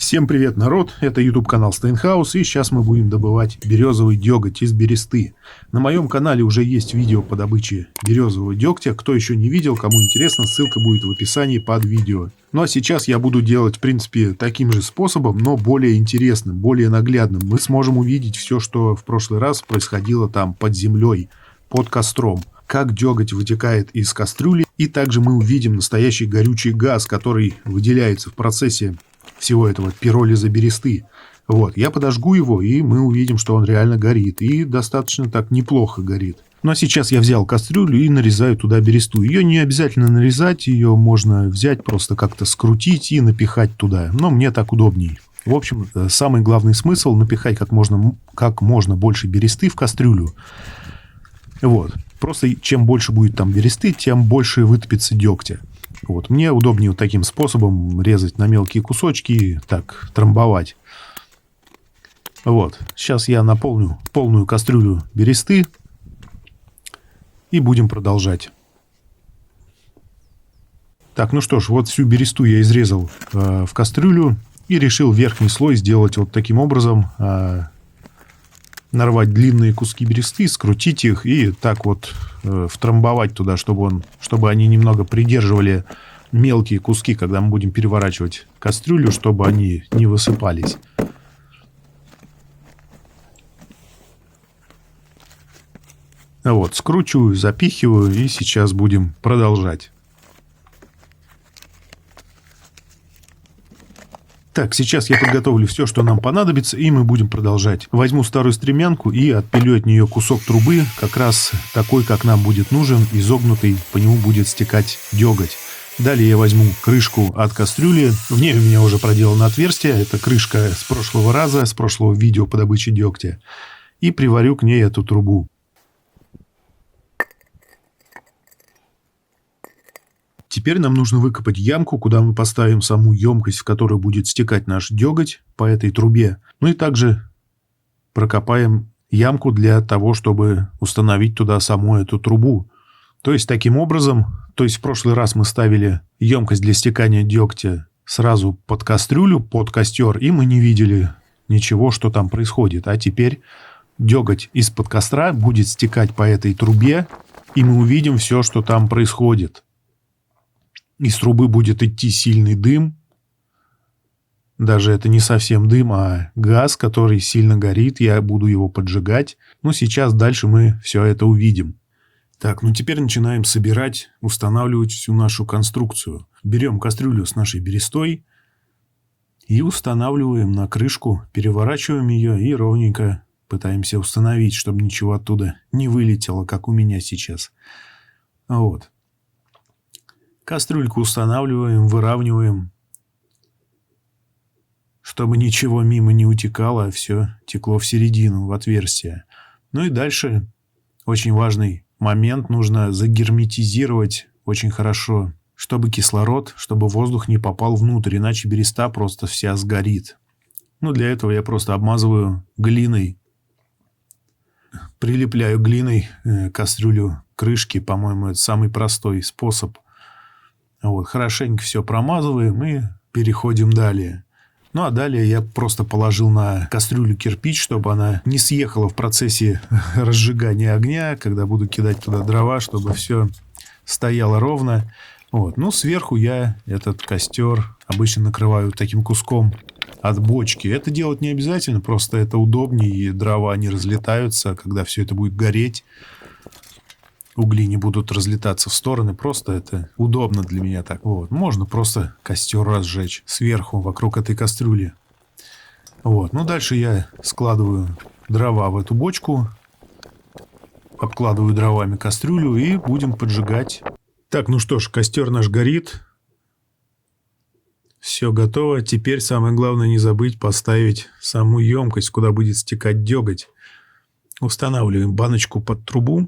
Всем привет, народ! Это YouTube канал Стейнхаус, и сейчас мы будем добывать березовый деготь из бересты. На моем канале уже есть видео по добыче березового дегтя. Кто еще не видел, кому интересно, ссылка будет в описании под видео. Ну а сейчас я буду делать, в принципе, таким же способом, но более интересным, более наглядным. Мы сможем увидеть все, что в прошлый раз происходило там под землей, под костром. Как деготь вытекает из кастрюли, и также мы увидим настоящий горючий газ, который выделяется в процессе всего этого пиролиза бересты. Вот, я подожгу его, и мы увидим, что он реально горит. И достаточно так неплохо горит. Ну а сейчас я взял кастрюлю и нарезаю туда бересту. Ее не обязательно нарезать, ее можно взять, просто как-то скрутить и напихать туда. Но мне так удобнее. В общем, самый главный смысл напихать как можно больше бересты в кастрюлю. Вот. Просто чем больше будет там бересты, тем больше вытопится дегтя. Вот. Мне удобнее вот таким способом резать на мелкие кусочки и так трамбовать. Вот. Сейчас я наполню полную кастрюлю бересты и будем продолжать. Так, ну что ж, вот всю бересту я изрезал в кастрюлю и решил верхний слой сделать вот таким образом. Нарвать длинные куски бересты, скрутить их и так вот втрамбовать туда, чтобы они немного придерживали мелкие куски, когда мы будем переворачивать кастрюлю, чтобы они не высыпались. Вот, скручиваю, запихиваю, и сейчас будем продолжать. Так, сейчас я подготовлю все, что нам понадобится, и мы будем продолжать. Возьму старую стремянку и отпилю от нее кусок трубы, как раз такой, как нам будет нужен, изогнутый, по нему будет стекать деготь. Далее я возьму крышку от кастрюли, в ней у меня уже проделано отверстие, это крышка с прошлого раза, с прошлого видео по добыче дегтя, и приварю к ней эту трубу. Теперь нам нужно выкопать ямку, куда мы поставим саму емкость, в которой будет стекать наш деготь по этой трубе. Ну и также прокопаем ямку для того, чтобы установить туда саму эту трубу. То есть таким образом, в прошлый раз мы ставили емкость для стекания дегтя сразу под кастрюлю, под костер, и мы не видели ничего, что там происходит. А теперь деготь из-под костра будет стекать по этой трубе, и мы увидим все, что там происходит. Из трубы будет идти сильный дым. Даже это не совсем дым, а газ, который сильно горит. Я буду его поджигать. Но сейчас дальше мы все это увидим. Так, ну теперь начинаем собирать, устанавливать всю нашу конструкцию. Берем кастрюлю с нашей берестой и устанавливаем на крышку. Переворачиваем ее и ровненько пытаемся установить, чтобы ничего оттуда не вылетело, как у меня сейчас. Вот. Кастрюльку устанавливаем, выравниваем, чтобы ничего мимо не утекало, а все текло в середину, в отверстие. Ну и дальше очень важный момент. Нужно загерметизировать очень хорошо, чтобы кислород, чтобы воздух не попал внутрь, иначе береста просто вся сгорит. Ну, для этого я просто обмазываю глиной, прилепляю глиной кастрюлю к крышке. По-моему, это самый простой способ. Вот, хорошенько все промазываем и переходим далее. Ну, а далее я просто положил на кастрюлю кирпич, чтобы она не съехала в процессе разжигания огня, когда буду кидать туда дрова, чтобы все стояло ровно. Вот. Ну, сверху я этот костер обычно накрываю таким куском от бочки. Это делать не обязательно, просто это удобнее, и дрова не разлетаются, когда все это будет гореть. Угли не будут разлетаться в стороны, просто это удобно для меня так. Вот. Можно просто костер разжечь сверху, вокруг этой кастрюли. Вот. Ну, дальше я складываю дрова в эту бочку, обкладываю дровами кастрюлю и будем поджигать. Так, ну что ж, костер наш горит. Все готово. Теперь самое главное не забыть поставить саму емкость, куда будет стекать деготь. Устанавливаем баночку под трубу.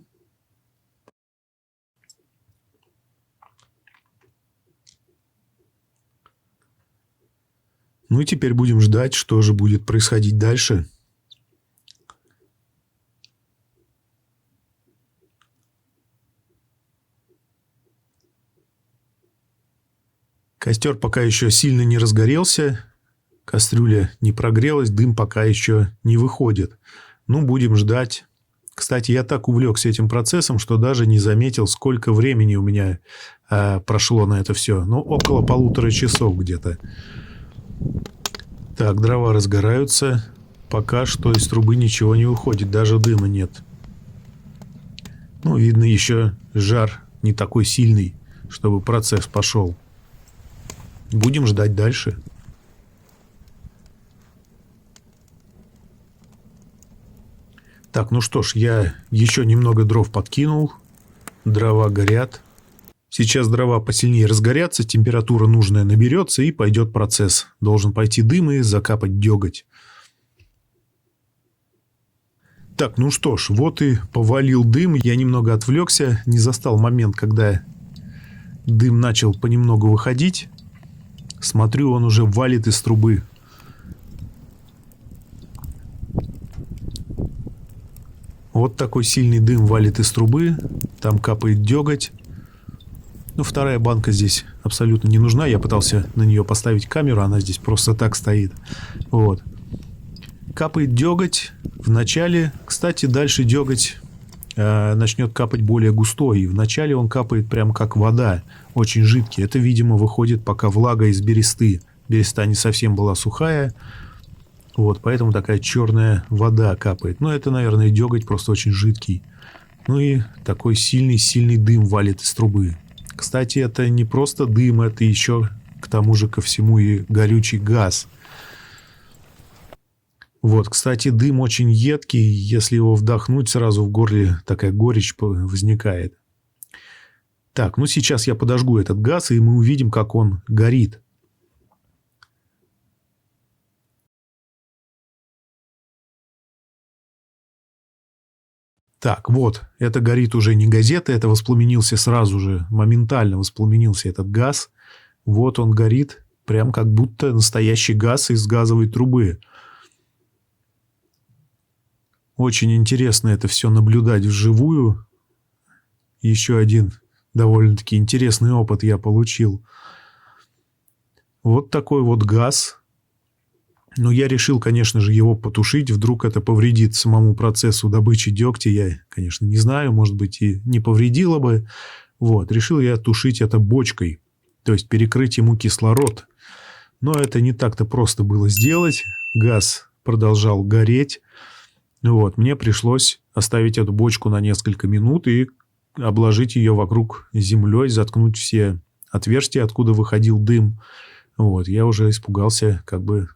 Ну и теперь будем ждать, что же будет происходить дальше. Костер пока еще сильно не разгорелся. Кастрюля не прогрелась, дым пока еще не выходит. Ну, будем ждать. Кстати, я так увлекся этим процессом, что даже не заметил, сколько времени у меня прошло на это все. Ну, около 1,5 часов где-то. Так, дрова разгораются. Пока что из трубы ничего не уходит, даже дыма нет. Ну, видно, еще жар не такой сильный, чтобы процесс пошел. Будем ждать дальше. Так, ну что ж, я еще немного дров подкинул. Дрова горят. Сейчас дрова посильнее разгорятся, температура нужная наберется и пойдет процесс. Должен пойти дым и закапать деготь. Так, ну что ж, вот и повалил дым. Я немного отвлекся, не застал момент, когда дым начал понемногу выходить. Смотрю, он уже валит из трубы. Вот такой сильный дым валит из трубы. Там капает деготь. Ну, вторая банка здесь абсолютно не нужна. Я пытался на нее поставить камеру, она здесь просто так стоит. Вот. Капает деготь в начале. Кстати, дальше деготь начнет капать более густой. И в начале он капает прям как вода, очень жидкий. Это, видимо, выходит пока влага из бересты. Береста не совсем была сухая. Вот, поэтому такая черная вода капает. Ну, это, наверное, деготь просто очень жидкий. Ну и такой сильный дым валит из трубы. Кстати, это не просто дым, это еще к тому же ко всему и горючий газ. Вот, кстати, дым очень едкий, если его вдохнуть, сразу в горле такая горечь возникает. Так, ну сейчас я подожгу этот газ, и мы увидим, как он горит. Так, вот, это горит уже не газета, это воспламенился сразу же, моментально воспламенился этот газ. Вот он горит, прям как будто настоящий газ из газовой трубы. Очень интересно это все наблюдать вживую. Еще один довольно-таки интересный опыт я получил. Вот такой вот газ. Но я решил, конечно же, его потушить. Вдруг это повредит самому процессу добычи дегтя. Я, конечно, не знаю, может быть, и не повредило бы. Вот, решил я тушить это бочкой. То есть перекрыть ему кислород. Но это не так-то просто было сделать. Газ продолжал гореть. Вот, мне пришлось оставить эту бочку на несколько минут и обложить ее вокруг землей, заткнуть все отверстия, откуда выходил дым. Вот, я уже испугался, как бы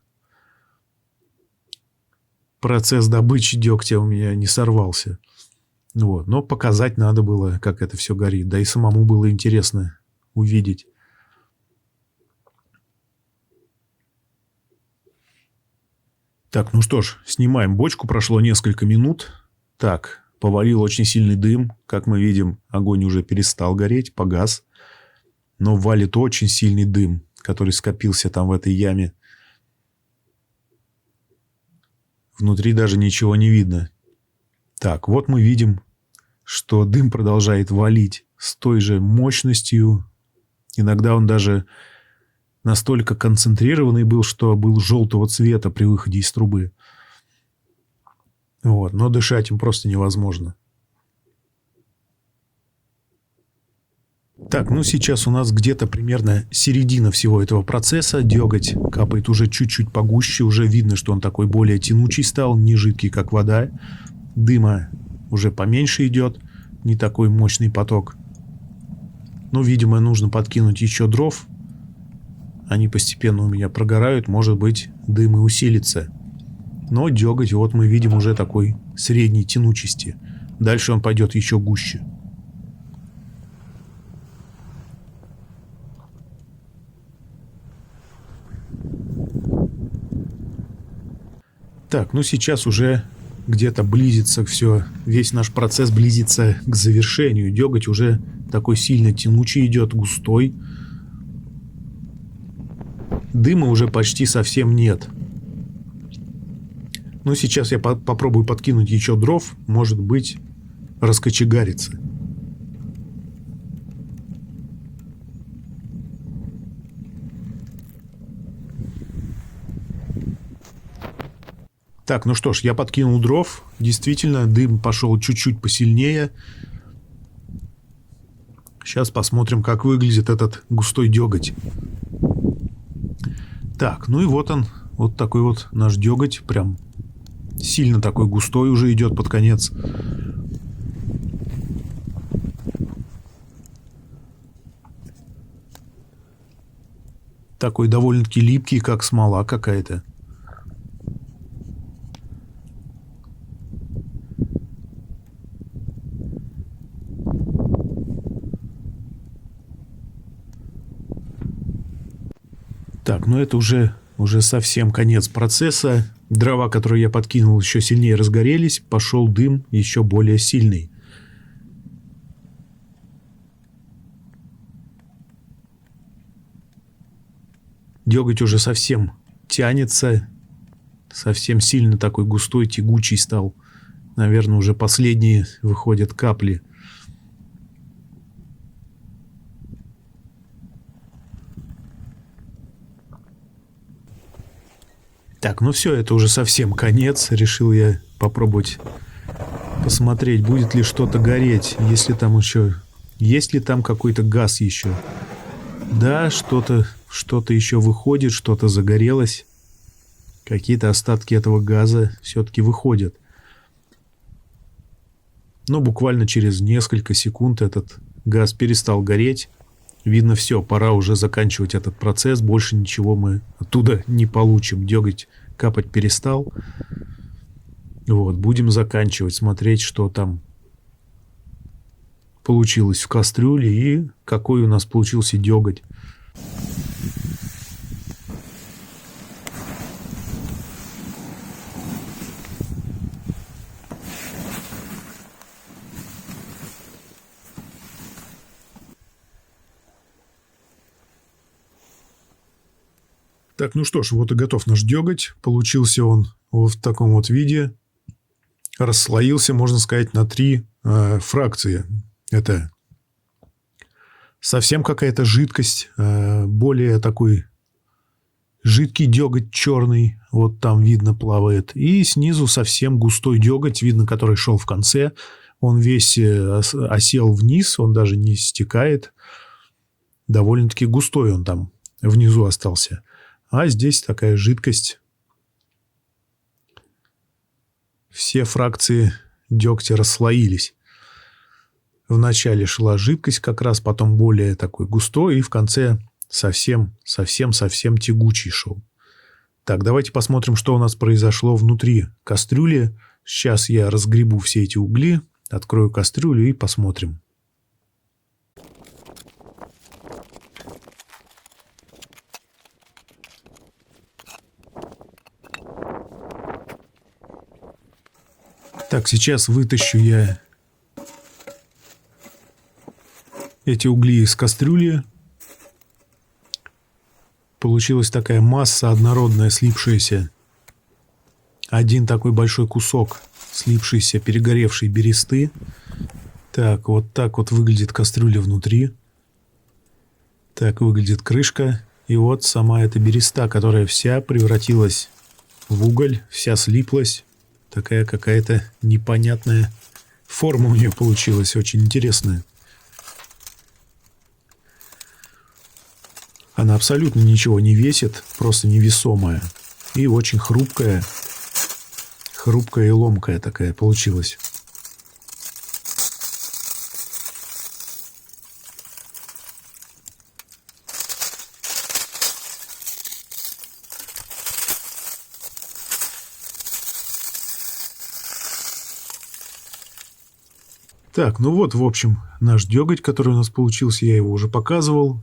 процесс добычи дегтя у меня не сорвался. Вот, но показать надо было, как это все горит. Да и самому было интересно увидеть. Так, ну что ж, снимаем бочку. Прошло несколько минут. Так, повалил очень сильный дым. Как мы видим, огонь уже перестал гореть, погас. Но валит очень сильный дым, который скопился там в этой яме. Внутри даже ничего не видно. Так, вот мы видим, что дым продолжает валить с той же мощностью. Иногда он даже настолько концентрированный был, что был желтого цвета при выходе из трубы. Вот, но дышать им просто невозможно. Так, ну сейчас у нас где-то примерно середина всего этого процесса. Деготь капает уже чуть-чуть погуще. Уже видно, что он такой более тянучий стал, не жидкий, как вода. Дыма уже поменьше идет, не такой мощный поток. Но, видимо, нужно подкинуть еще дров. Они постепенно у меня прогорают, может быть, дым и усилится. Но деготь, вот мы видим, уже такой средней тянучести. Дальше он пойдет еще гуще. Так, ну сейчас уже где-то близится все, весь наш процесс близится к завершению. Деготь уже такой сильно тянучий идет, густой. Дыма уже почти совсем нет. Но сейчас я попробую подкинуть еще дров. Может быть, раскочегарится. Так, ну что ж, я подкинул дров. Действительно, дым пошел чуть-чуть посильнее. Сейчас посмотрим, как выглядит этот густой деготь. Так, ну и вот он. Вот такой вот наш деготь. Прям сильно такой густой уже идет под конец. Такой довольно-таки липкий, как смола какая-то. Так, ну это уже совсем конец процесса. Дрова, которые я подкинул, еще сильнее разгорелись. Пошел дым еще более сильный. Деготь уже совсем тянется. Совсем сильно такой густой, тягучий стал. Наверное, уже последние выходят капли. Так, ну все, это уже совсем конец. Решил я попробовать посмотреть, будет ли что-то гореть. Если там еще... Есть ли там какой-то газ еще? Да, что-то еще выходит, что-то загорелось. Какие-то остатки этого газа все-таки выходят. Но буквально через несколько секунд этот газ перестал гореть. Видно, все, пора уже заканчивать этот процесс. Больше ничего мы оттуда не получим. Деготь капать перестал. Вот, будем заканчивать, смотреть, что там получилось в кастрюле и какой у нас получился деготь. Так, ну что ж, вот и готов наш деготь. Получился он вот в таком вот виде. Расслоился, можно сказать, на 3 фракции. Это совсем какая-то жидкость, более такой жидкий деготь черный. Вот там видно плавает. И снизу совсем густой деготь, видно, который шел в конце. Он весь осел вниз, он даже не стекает. Довольно-таки густой он там внизу остался. А здесь такая жидкость. Все фракции дегтя расслоились. Вначале шла жидкость как раз, потом более такой густой, и в конце совсем тягучий шел. Так, давайте посмотрим, что у нас произошло внутри кастрюли. Сейчас я разгребу все эти угли, открою кастрюлю и посмотрим. Так, сейчас вытащу я эти угли из кастрюли. Получилась такая масса однородная, слипшаяся. Один такой большой кусок слипшейся, перегоревшей бересты. Так вот выглядит кастрюля внутри. Так выглядит крышка. И вот сама эта береста, которая вся превратилась в уголь, вся слиплась. Такая какая-то непонятная форма у нее получилась, очень интересная. Она абсолютно ничего не весит, просто невесомая. И очень хрупкая и ломкая такая получилась. Так, ну вот, в общем, наш деготь, который у нас получился, я его уже показывал.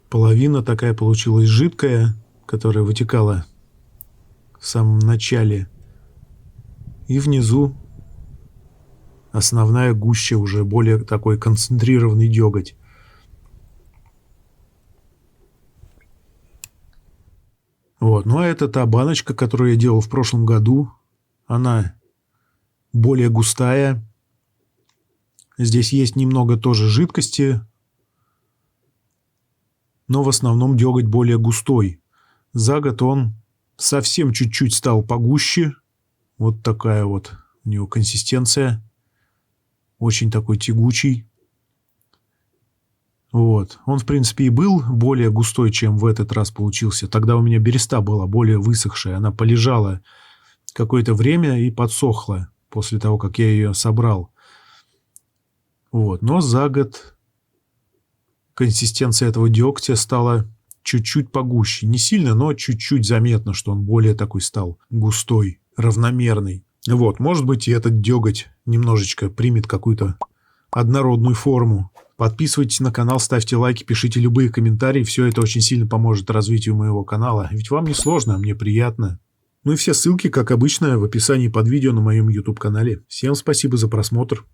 Половина такая получилась жидкая, которая вытекала в самом начале. И внизу основная гуща, уже более такой концентрированный деготь. Вот, ну а это та баночка, которую я делал в прошлом году. Она более густая. Здесь есть немного тоже жидкости, но в основном деготь более густой. За год он совсем чуть-чуть стал погуще. Вот такая вот у него консистенция. Очень такой тягучий. Вот. Он, в принципе, и был более густой, чем в этот раз получился. Тогда у меня береста была более высохшая. Она полежала какое-то время и подсохла после того, как я ее собрал. Вот. Но за год консистенция этого дегтя стала чуть-чуть погуще. Не сильно, но чуть-чуть заметно, что он более такой стал густой, равномерный. Вот. Может быть, и этот деготь немножечко примет какую-то однородную форму. Подписывайтесь на канал, ставьте лайки, пишите любые комментарии. Все это очень сильно поможет развитию моего канала. Ведь вам не сложно, а мне приятно. Ну и все ссылки, как обычно, в описании под видео на моем YouTube-канале. Всем спасибо за просмотр.